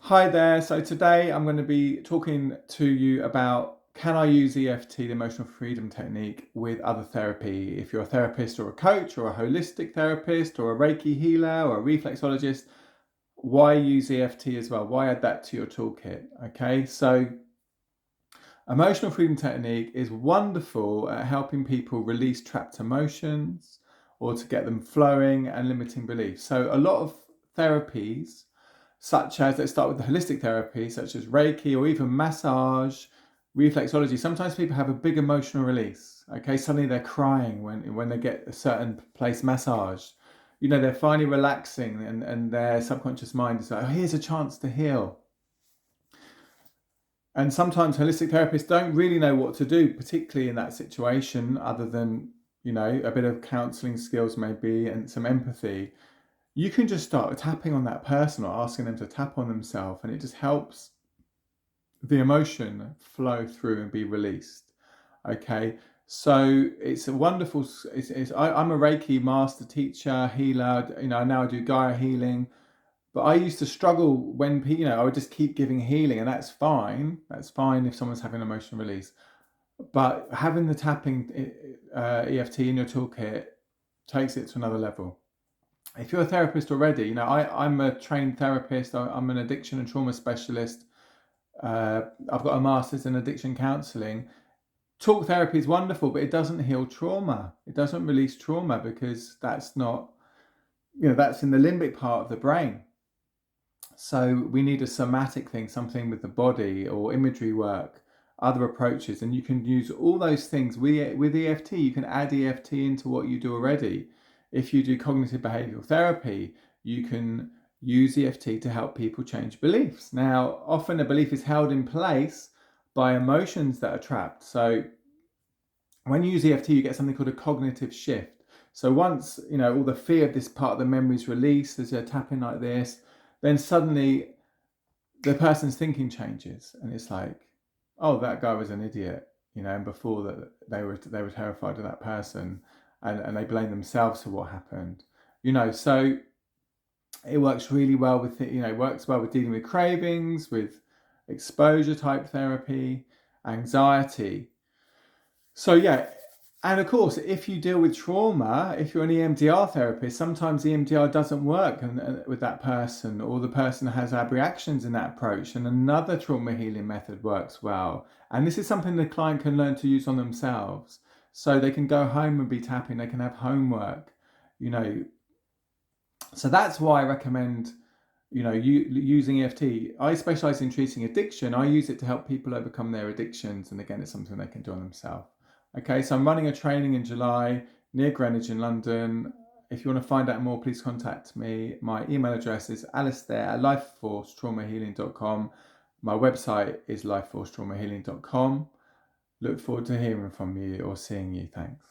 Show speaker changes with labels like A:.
A: Hi there. So today I'm going to be talking to you about, can I use EFT, the emotional freedom technique, with other therapy? If you're a therapist or a coach or a holistic therapist or a Reiki healer or a reflexologist, why use EFT as well? Why add that to your toolkit? Okay, so emotional freedom technique is wonderful at helping people release trapped emotions or to get them flowing and limiting beliefs. So a lot of therapies, such as, let's start with the holistic therapy, such as Reiki or even massage, reflexology. Sometimes people have a big emotional release. Okay, suddenly they're crying when they get a certain place massaged. They're finally relaxing, and their subconscious mind is like, oh, here's a chance to heal. And sometimes holistic therapists don't really know what to do, particularly in that situation, other than, a bit of counseling skills maybe and some empathy. You can just start tapping on that person or asking them to tap on themselves, and it just helps the emotion flow through and be released. Okay, so it's a wonderful. I'm a Reiki master teacher, healer. Now I do Gaia healing, but I used to struggle when I would just keep giving healing, and that's fine. That's fine if someone's having emotional release. But having the tapping EFT in your toolkit takes it to another level. If you're a therapist already, I'm a trained therapist. I'm an addiction and trauma specialist. I've got a master's in addiction counselling. Talk therapy is wonderful, but it doesn't heal trauma. It doesn't release trauma because that's not, that's in the limbic part of the brain. So we need a somatic thing, something with the body or imagery work, other approaches. And you can use all those things with EFT. You can add EFT into what you do already. If you do cognitive behavioral therapy, you can use EFT to help people change beliefs. Now, often a belief is held in place by emotions that are trapped. So when you use EFT, you get something called a cognitive shift. So once, all the fear of this part of the memory is released as you're tapping like this, then suddenly the person's thinking changes, and it's like, oh, that guy was an idiot, and before that they were terrified of that person, and they blame themselves for what happened. So it works really well with it works well with dealing with cravings, with exposure type therapy, anxiety. So yeah, and of course, if you deal with trauma, if you're an EMDR therapist, sometimes EMDR doesn't work with that person, or the person has reactions in that approach, and another trauma healing method works well. And this is something the client can learn to use on themselves. So they can go home and be tapping, they can have homework, So that's why I recommend, using EFT. I specialize in treating addiction. I use it to help people overcome their addictions. And again, it's something they can do on themselves. Okay, so I'm running a training in July near Greenwich in London. If you want to find out more, please contact me. My email address is alistair@lifeforcetraumahealing.com. My website is lifeforcetraumahealing.com. Look forward to hearing from you or seeing you. Thanks.